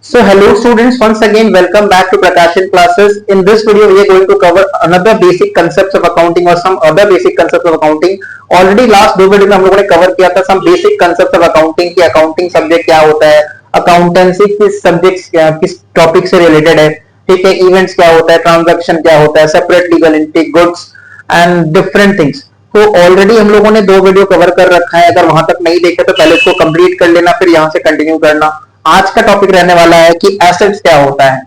So hello students, once again welcome back to Prakashan classes. In this video we are going to cover another basic concepts of accounting or some other basic concepts of accounting. Already last दो video में हम लोगों ने cover किया था some basic concepts of accounting कि accounting subject क्या होता है, accountancy किस सब्जेक्ट किस टॉपिक से रिलेटेड है, ठीक है, इवेंट्स क्या होता है, ट्रांजैक्शन क्या होता है, separate legal entity, goods and different things. तो ऑलरेडी हम लोगों ने दो वीडियो कवर कर रखा है. अगर वहां तक नहीं देखे तो पहले उसको कंप्लीट कर लेना, फिर यहां से कंटिन्यू करना. आज का टॉपिक रहने वाला है कि एसेट्स क्या होता है.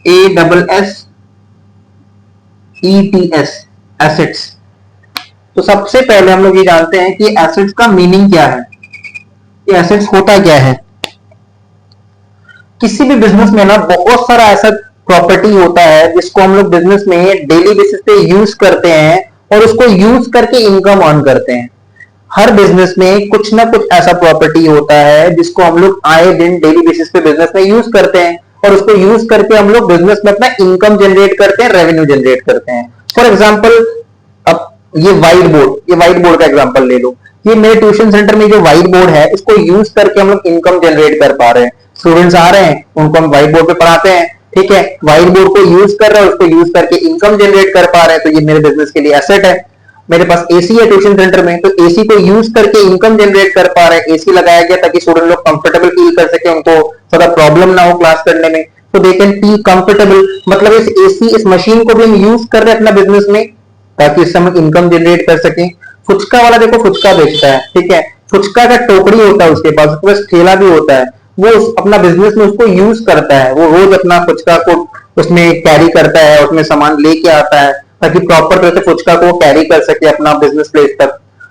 ASSETS, assets. तो सबसे पहले हम लोग ये जानते हैं कि एसेट्स का मीनिंग क्या है, कि एसेट्स होता क्या है. किसी भी बिजनेस में ना बहुत सारा ऐसा प्रॉपर्टी होता है जिसको हम लोग बिजनेस में डेली बेसिस पे यूज करते हैं और उसको यूज करके इनकम अर्न करते हैं. हर बिजनेस में कुछ ना कुछ ऐसा प्रॉपर्टी होता है जिसको हम लोग आए दिन डेली बेसिस पे बिजनेस में यूज करते हैं और उसको यूज करके हम लोग बिजनेस में अपना इनकम जनरेट करते हैं, रेवेन्यू जनरेट करते हैं. फॉर एग्जांपल, अब ये व्हाइट बोर्ड का एग्जांपल ले लो. ये मेरे ट्यूशन सेंटर में जो व्हाइट बोर्ड है इसको यूज करके हम लोग इनकम जनरेट कर पा रहे हैं. स्टूडेंट्स आ रहे हैं, उनको हम व्हाइट बोर्ड पे पढ़ाते हैं, ठीक है. व्हाइट बोर्ड को यूज कर रहे हैं, उसको यूज करके इनकम जनरेट कर पा रहे हैं, तो ये मेरे बिजनेस के लिए एसेट है. मेरे पास एसी है ट्यूशन सेंटर में, तो एसी को यूज करके इनकम जनरेट कर पा रहे हैं. एसी लगाया गया ताकि स्टूडेंट लोग कंफर्टेबल फील कर सके, उनको ज्यादा प्रॉब्लम ना हो क्लास करने में, तो दे कैन फील कंफर्टेबल. मतलब इस एसी, इस मशीन को भी हम यूज कर रहे हैं अपना बिजनेस में ताकि इससे हम इनकम जनरेट कर सके. फुचका वाला देखो, फुचका बेचता है, ठीक है. फुचका का टोकरी होता है उसके पास ठेला भी होता है. वो अपना बिजनेस में उसको यूज करता है. वो रोज अपना फुचका को उसमें कैरी करता है, उसमें सामान लेके आता है ताकि प्रॉपर तरह से फुचका को कैरी कर सके अपना बिजनेस प्लेस तक.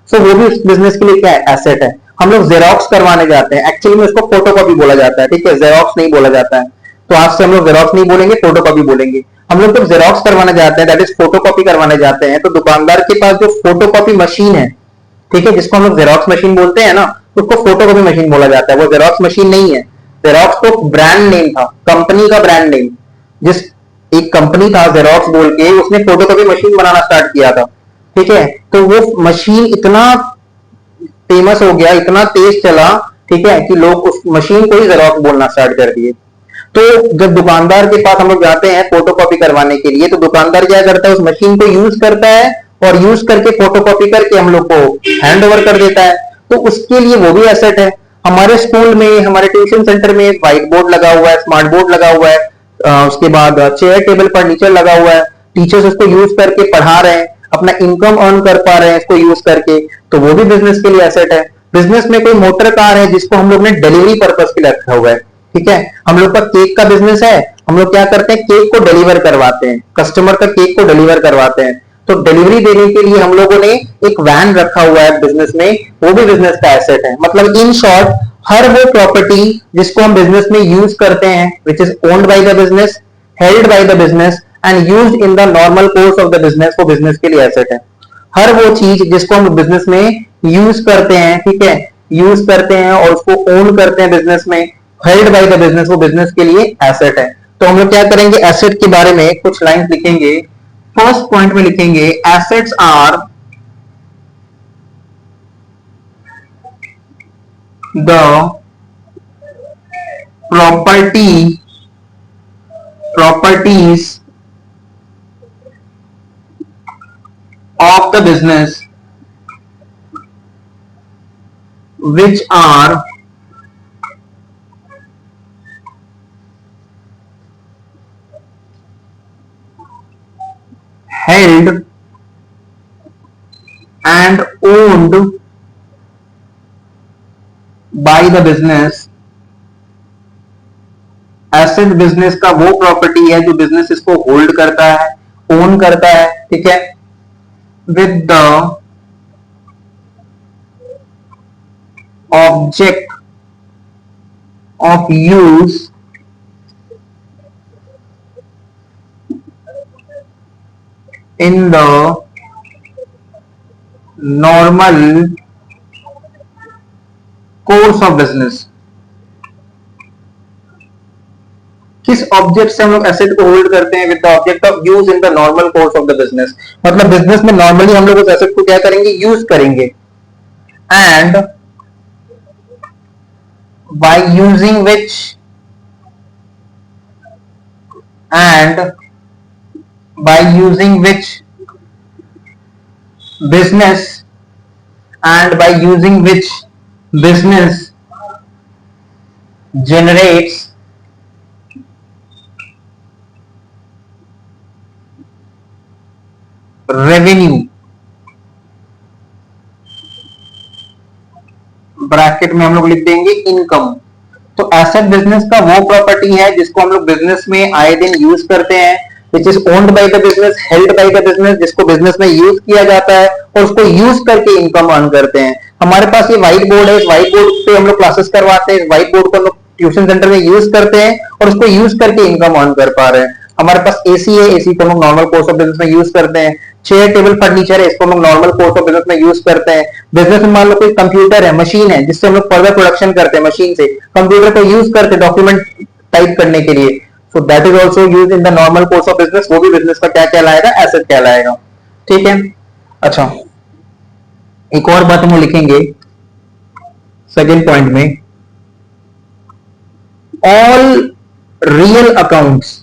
सो वो भी उस बिजनेस के लिए क्या है, एसेट है. हम लोग जेरोक्स करवाने जाते हैं, एक्चुअली में उसको फोटोकॉपी बोला जाता है, ठीक है, जेरोक्स नहीं बोला जाता है. तो आज से हम लोग जेरोक्स नहीं बोलेंगे, फोटोकॉपी बोलेंगे. हम लोग जब जेरोक्स करवाने जाते हैं, दैट इज फोटोकॉपी करवाने जाते हैं, तो दुकानदार के पास जो फोटोकॉपी मशीन है, ठीक है, जिसको हम लोग जेरोक्स मशीन बोलते हैं ना, उसको फोटोकॉपी मशीन बोला जाता है. वो जेरोक्स मशीन नहीं है. जेरोक्स तो ब्रांड नेम था, कंपनी का ब्रांड नेम. जिस एक कंपनी था जेरोक्स बोल के, उसने फोटोकॉपी मशीन बनाना स्टार्ट किया था, ठीक है. तो वो मशीन इतना फेमस हो गया, इतना तेज चला, ठीक है, कि लोग उस मशीन को ही जेरोक्स बोलना स्टार्ट कर दिए. तो जब दुकानदार के पास हम लोग जाते हैं फोटोकॉपी करवाने के लिए, तो दुकानदार क्या करता है, उस मशीन को यूज करता है और यूज करके फोटोकॉपी करके हम लोग को हैंड ओवर कर देता है. तो उसके लिए वो भी एसेट है. हमारे स्कूल में, हमारे ट्यूशन सेंटर में व्हाइट बोर्ड लगा हुआ है, स्मार्ट बोर्ड लगा हुआ है, उसके बाद चेयर टेबल फर्नीचर लगा हुआ है. टीचर्स उसको यूज करके पढ़ा रहे हैं, अपना इनकम अर्न कर पा रहे हैं इसको यूज करके, तो वो भी बिजनेस के लिए एसेट है. बिजनेस में कोई मोटर कार है जिसको हम लोग ने डिलीवरी पर्पज के लिए रखा हुआ है, ठीक है. हम लोग का केक का बिजनेस है, हम लोग क्या करते हैं, केक को डिलीवर करवाते हैं, कस्टमर का केक को डिलीवर करवाते हैं. तो डिलीवरी देने के लिए हम लोगों ने एक वैन रखा हुआ है बिजनेस में, वो भी बिजनेस का एसेट है. मतलब इन शॉर्ट, हर वो प्रॉपर्टी जिसको हम बिजनेस में यूज करते हैं, which is owned by the business, held by the business and used in the normal course of the business, वो बिजनेस के लिए एसेट है. हर वो चीज जिसको हम बिजनेस में यूज करते हैं, ठीक है, यूज करते हैं और उसको ओन करते हैं बिजनेस में, हेल्ड बाय द बिजनेस, वो बिजनेस के लिए एसेट है. तो हम लोग क्या करेंगे, एसेट के बारे में कुछ लाइंस लिखेंगे. फर्स्ट पॉइंट में लिखेंगे, assets are the properties of the business which are held and owned by the business. Asset business का वो प्रॉपर्टी है जो बिजनेस इसको होल्ड करता है, ओन करता है, ठीक है, with the object of use in the normal course of business. किस ऑब्जेक्ट से हम लोग एसेट को होल्ड करते हैं, with the object of use in the normal course of the business. मतलब बिजनेस में नॉर्मली हम लोग उस एसेट को क्या करेंगे, यूज करेंगे. And by using which and by using which business and by using which business generates revenue, bracket में हम लोग लिख देंगे इनकम। तो एसेट बिजनेस का वो प्रॉपर्टी है जिसको हम लोग बिजनेस में आए दिन यूज करते हैं, which is owned by the business, held by the business, जिसको बिजनेस में यूज किया जाता है और उसको यूज करके इनकम अर्न करते हैं। हमारे पास ये व्हाइट बोर्ड है, इस व्हाइट बोर्ड पे हम लोग क्लासेस करवाते हैं, इस व्हाइट बोर्ड को हम लोग ट्यूशन सेंटर में यूज करते हैं और उसको यूज करके इनकम अर्न कर पा रहे हैं। हमारे पास एसी है, एसी को हम लोग नॉर्मल कोर्स ऑफ बिजनेस में यूज करते हैं। चेयर टेबल फर्नीचर है, इसको हम लोग नॉर्मल कोर्स ऑफ बिजनेस में यूज करते हैं। बिजनेस में मान लो कोई कंप्यूटर है, मशीन है, जिससे हम लोग फर्दर प्रोडक्शन करते हैं, मशीन से कंप्यूटर को यूज करते हैं डॉक्यूमेंट टाइप करने के लिए, so that is also use in the normal course of business. वो भी बिजनेस का क्या कहलाएगा, एसेट कहलाएगा। ठीक है, अच्छा एक और बात हम लिखेंगे सेकेंड पॉइंट में, ऑल रियल अकाउंट्स।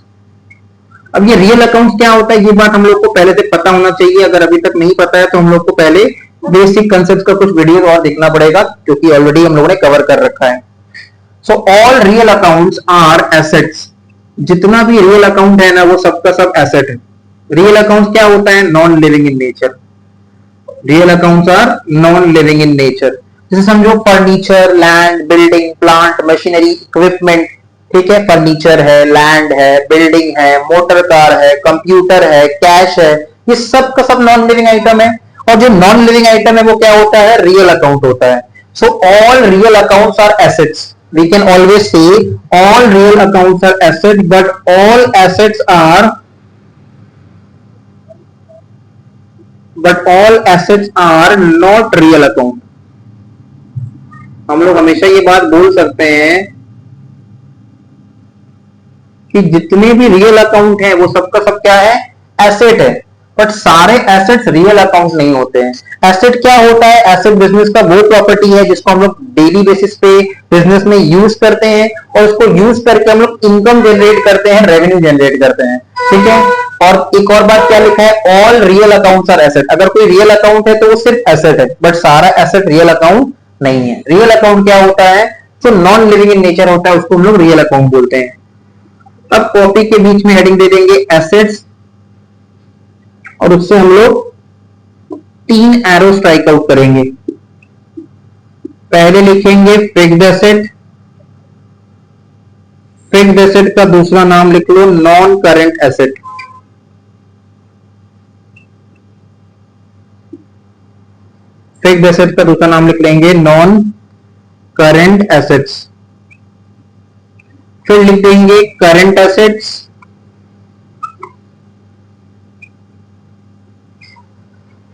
अब ये रियल अकाउंट्स क्या होता है, ये बात हम लोग को पहले से पता होना चाहिए। अगर अभी तक नहीं पता है तो हम लोग को पहले बेसिक कंसेप्ट का कुछ वीडियो और देखना पड़ेगा, क्योंकि ऑलरेडी हम लोगों ने कवर कर रखा है। So all real accounts are assets. जितना भी रियल अकाउंट है ना, वो सबका सब एसेट है। रियल अकाउंट्स क्या होता है, non living in nature. Real accounts are non living in nature. जैसे समझो furniture, land, building, plant, machinery, equipment. ठीक है, फर्नीचर है, लैंड है, बिल्डिंग है, मोटर कार है, कंप्यूटर है, कैश है, ये सब का सब नॉन लिविंग आइटम है। और जो नॉन लिविंग आइटम है वो क्या होता है, रियल अकाउंट होता है। So all real accounts are assets. We can always say all real accounts are asset, but all assets are not real account. हम लोग हमेशा ये बात बोल सकते हैं कि जितने भी रियल अकाउंट है वो सबका सब क्या है, एसेट है, बट सारे एसेट्स रियल अकाउंट नहीं होते हैं। एसेट क्या होता है, एसेट बिजनेस का वो प्रॉपर्टी है जिसको हम लोग डेली बेसिस पे बिजनेस में यूज करते हैं और उसको यूज करके हम लोग इनकम जनरेट करते हैं, रेवेन्यू जनरेट करते हैं। ठीक है, और एक और बात क्या लिखा है, all real accounts are asset. अगर कोई रियल अकाउंट है तो वो सिर्फ एसेट है, बट सारा एसेट रियल अकाउंट नहीं है। रियल अकाउंट क्या होता है, जो नॉन लिविंग इन नेचर होता है, उसको हम लोग रियल अकाउंट बोलते हैं। अब कॉपी के बीच में हेडिंग दे देंगे एसेट्स, और उससे हम लोग 3 एरो स्ट्राइक आउट करेंगे। पहले लिखेंगे फिक्स्ड एसेट, फिक्स्ड एसेट का दूसरा नाम लिख लो non current asset. Fixed asset का दूसरा नाम लिख लेंगे नॉन करंट एसेट्स। फिर लिख देंगे करंट एसेट्स,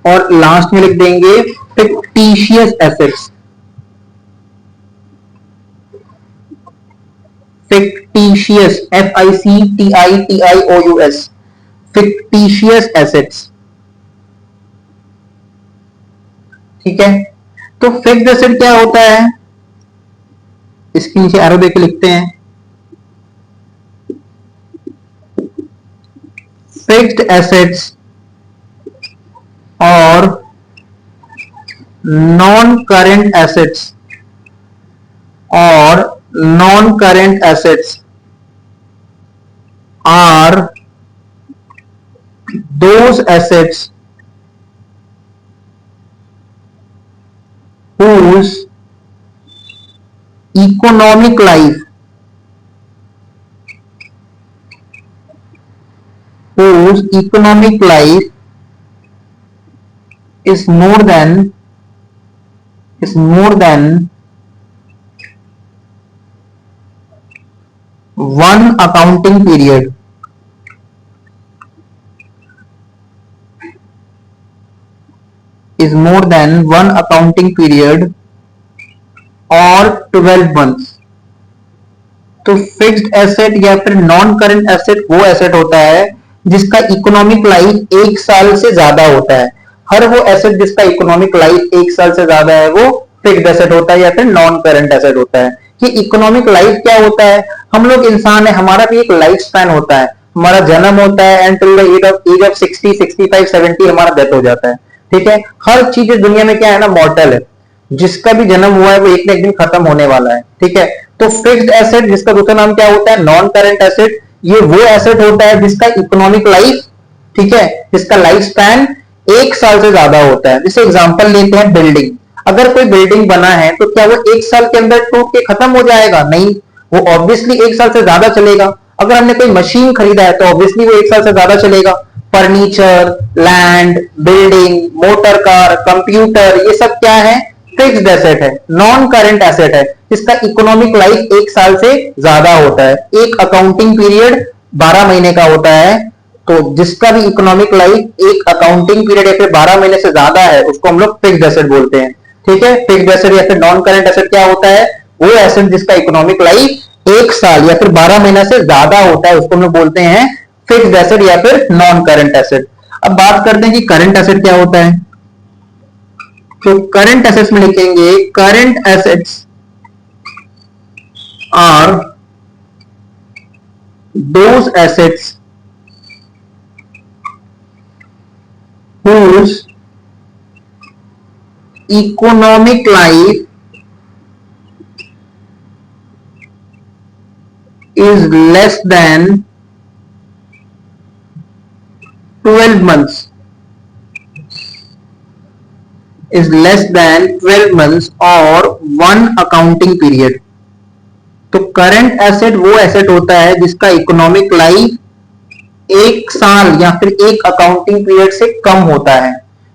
और लास्ट में लिख देंगे fictitious assets. Fictitious, FICTITIOUS, fictitious assets. ठीक है, तो फिक्स्ड एसेट क्या होता है, इसके नीचे एरो देके लिखते हैं, फिक्स्ड एसेट्स और नॉन करंट एसेट्स, और non current assets are those assets whose economic life is more than 1 accounting period, is more than 1 accounting period और 12 months। तो फिक्स्ड एसेट या फिर नॉन करंट एसेट वो एसेट होता है जिसका इकोनॉमिक लाइफ 1 साल से ज्यादा होता है। हर वो एसेट जिसका इकोनॉमिक लाइफ 1 साल से ज्यादा है वो फिक्स्ड एसेट होता है या फिर नॉन करंट एसेट होता है। कि इकोनॉमिक लाइफ क्या होता है। हम लोग इंसान है, हमारा भी एक लाइफ स्पैन होता है, हमारा जन्म होता है and till the age of 60, 65, 70 हमारा डेथ हो जाता है। ठीक है, हर चीज इस दुनिया में क्या है ना, मॉर्टल है। जिसका भी जन्म हुआ है वो एक ना एक दिन खत्म होने वाला है। ठीक है, तो फिक्स्ड एसेट जिसका दूसरा नाम क्या होता है, नॉन करंट एसेट, ये वो एसेट होता है जिसका इकोनॉमिक लाइफ, ठीक है, जिसका लाइफ स्पैन 1 साल से ज्यादा होता है। जैसे एग्जांपल लेते हैं बिल्डिंग, अगर कोई बिल्डिंग बना है तो क्या वो 1 साल के अंदर टूट के खत्म हो जाएगा? नहीं, वो ऑब्वियसली 1 साल से ज्यादा चलेगा। अगर हमने कोई मशीन खरीदा है तो ऑब्वियसली वो 1 साल से ज्यादा चलेगा। Furniture, land, building, motor car, computer, ये सब क्या है, फिक्स्ड एसेट है, नॉन करंट एसेट है, जिसका इकोनॉमिक लाइफ 1 साल से ज्यादा होता है। एक अकाउंटिंग पीरियड 12 महीने का होता है, तो जिसका भी इकोनॉमिक लाइफ एक अकाउंटिंग पीरियड या फिर 12 महीने से ज्यादा है उसको हम लोग फिक्स्ड एसेट बोलते हैं। ठीक है, फिक्स्ड एसेट या फिर नॉन करंट एसेट क्या होता है, वो एसेट जिसका इकोनॉमिक लाइफ 1 साल या फिर 12 महीना से ज्यादा होता है उसको हम लोग बोलते हैं फिक्स्ड एसेट या फिर नॉन करंट एसेट। अब बात करते हैं कि करंट एसेट क्या होता है। तो करंट एसेट्स में लिखेंगे, current assets are those assets whose economic life is less than 12 months, is less than 12 months और 1 accounting period। तो करंट एसेट वो एसेट होता है जिसका इकोनॉमिक लाइफ 1 साल या फिर एक अकाउंटिंग पीरियड से कम होता है।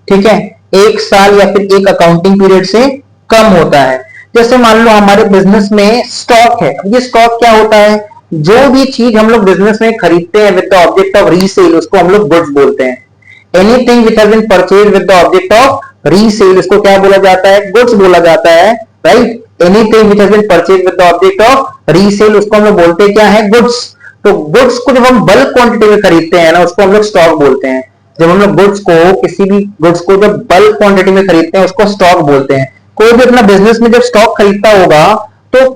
ठीक है, 1 साल या फिर एक अकाउंटिंग पीरियड से कम होता है। जैसे मान लो हमारे बिजनेस में स्टॉक है। ये स्टॉक क्या होता है, जो भी चीज हम लोग बिजनेस में खरीदते हैं with the object of resale उसको हम लोग गुड्स बोलते हैं। Anything which has been purchase with the object of resale इसको क्या बोला जाता है, गुड्स बोला जाता है। Right, anything which has been purchase with the object of resale उसको हम लोग बोलते हैं क्या है, गुड्स। तो गुड्स को जब हम बल्क क्वांटिटी में खरीदते हैं ना उसको हम लोग स्टॉक बोलते हैं। जब हम लोग गुड्स को, किसी भी गुड्स को जब बल्क क्वांटिटी में खरीदते हैं उसको स्टॉक बोलते हैं। कोई भी अपना बिजनेस में जब स्टॉक खरीदता होगा तो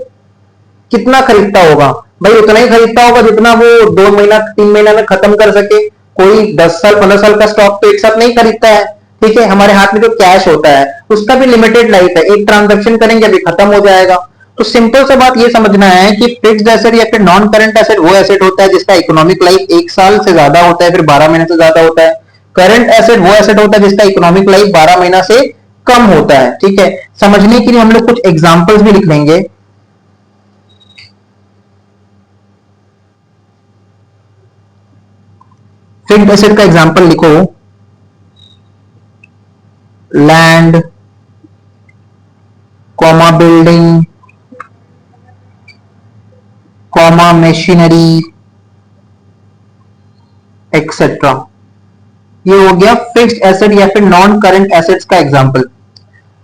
कितना खरीदता होगा भाई, उतना ही खरीदता होगा जितना वो 2 महीना 3 महीना में खत्म कर सके। कोई 10 साल 15 साल का स्टॉक तो एक साथ नहीं खरीदता है। ठीक है, हमारे हाथ में जो कैश होता है उसका भी लिमिटेड लाइफ है, एक ट्रांजेक्शन करेंगे अभी खत्म हो जाएगा। तो सिंपल सा बात ये समझना है कि फिक्स्ड एसेट या फिर नॉन करंट एसेट वो एसेट होता है जिसका इकोनॉमिक लाइफ 1 साल से ज्यादा होता है, फिर 12 महीने से ज्यादा होता है। करंट एसेट वो एसेट होता है जिसका इकोनॉमिक लाइफ 12 महीना से कम होता है। ठीक है, समझने के लिए हम लोग कुछ एग्जांपल्स भी लिख लेंगे। फिक्स्ड एसेट का एग्जांपल लिखो, land, comma building, comma machinery etcetera. ये हो गया फिक्स्ड एसेट या फिर नॉन करंट एसेट्स का example,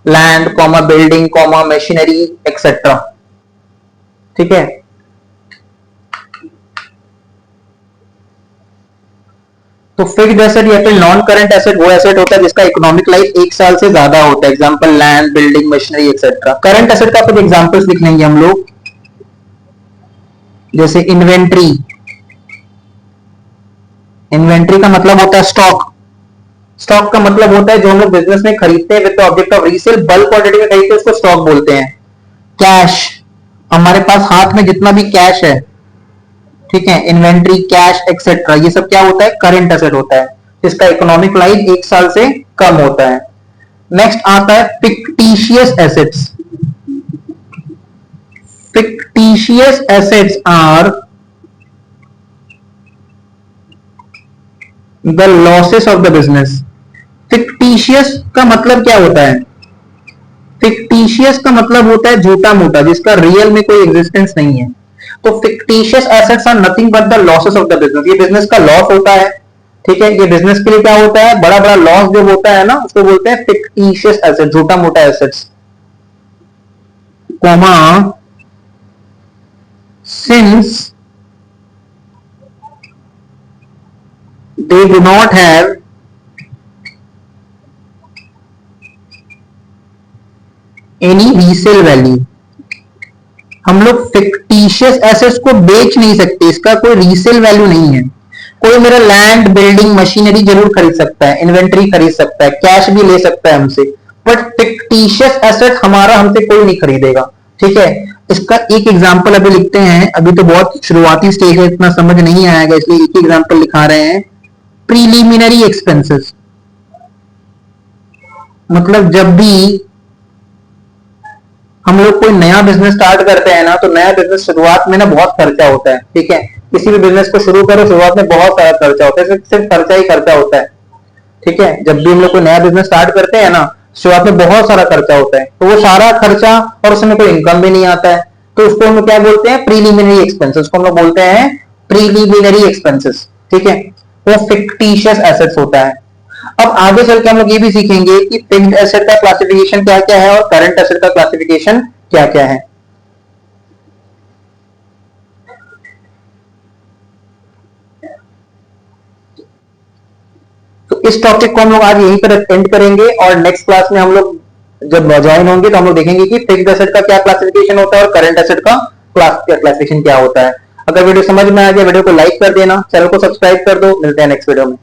land, comma building, comma machinery etcetera. ठीक है, तो फिक्स्ड एसेट या फिर नॉन करंट एसेट वो एसेट होता है जिसका इकोनॉमिक लाइफ 1 साल से ज्यादा होता है। Example land, building, machinery etcetera. Current asset का कुछ एग्जांपल्स लिख लेंगे हम लोग, जैसे इन्वेंट्री। इन्वेंट्री का मतलब होता है स्टॉक। स्टॉक का मतलब होता है जो हम लोग बिजनेस में खरीदते हैं with the object of resale, bulk quantity में खरीदते हैं उसको स्टॉक बोलते हैं। कैश, हमारे पास हाथ में जितना भी कैश है, ठीक है, इन्वेंट्री, कैश एक्सेट्रा, ये सब क्या होता है, करंट एसेट होता है जिसका इकोनॉमिक लाइफ 1 साल से कम होता है। नेक्स्ट आता है fictitious assets. Fictitious assets are the losses of the business. Fictitious का मतलब क्या होता है, फिक्टिशियस का मतलब होता है झूठा मोटा, जिसका रियल में कोई एग्जिस्टेंस नहीं है। तो fictitious assets are nothing but the losses of the business. ये बिजनेस का लॉस होता है। ठीक है, ये बिजनेस के लिए क्या होता है, बड़ा बड़ा लॉस जो होता है ना उसको बोलते हैं फिक्टिशियस एसेट, झूठा मोटा assets. Comma since they do not have any resale value। हम लोग फिक्टिशियस एसेट्स को बेच नहीं सकते, इसका कोई रीसेल वैल्यू नहीं है। कोई मेरा लैंड, बिल्डिंग, मशीनरी जरूर खरीद सकता है, इन्वेंटरी खरीद सकता है, कैश भी ले सकता है हमसे, बट फिक्टिशियस एसेट हमारा हमसे कोई नहीं खरीदेगा। ठीक है, इसका एक एग्जांपल अभी लिखते हैं। अभी तो बहुत शुरुआती स्टेज है, इतना समझ नहीं आएगा, इसलिए एक एग्जांपल लिखा रहे हैं। प्रीलिमिनरी एक्सपेंसेस, मतलब जब भी हम लोग कोई नया बिजनेस स्टार्ट करते हैं ना, तो नया बिजनेस शुरुआत में ना बहुत खर्चा होता है। ठीक है, किसी भी बिजनेस को शुरू करो, शुरुआत में बहुत सारा खर्चा होता है, सिर्फ खर्चा ही खर्चा होता है। ठीक है, जब भी हम लोग कोई नया बिजनेस स्टार्ट करते हैं ना, शुरुआत में बहुत सारा खर्चा होता है, तो वो सारा खर्चा और उसमें कोई इनकम भी नहीं आता है, तो उसको हम क्या बोलते हैं? प्रीलिमिनरी एक्सपेंसेस को हम लोग बोलते हैं प्रीलिमिनरी एक्सपेंसेस। ठीक है, वो फिक्टिशियस एसेट्स होता है। अब आगे चल के हम लोग ये भी सीखेंगे कि फिक्स्ड एसेट का क्लासिफिकेशन क्या क्या है और करंट एसेट का क्लासिफिकेशन क्या क्या है। तो इस टॉपिक को हम लोग आज यहीं पर एंड करेंगे, और नेक्स्ट क्लास में हम लोग जब ज्वाइन होंगे तो हम लोग देखेंगे कि फिक्स्ड एसेट का क्या क्लासिफिकेशन होता है और करंट एसेट का क्लासिफिकेशन क्या होता है। अगर वीडियो समझ में आ गया, वीडियो को लाइक कर देना, चैनल को सब्सक्राइब कर दो। मिलते हैं नेक्स्ट वीडियो में।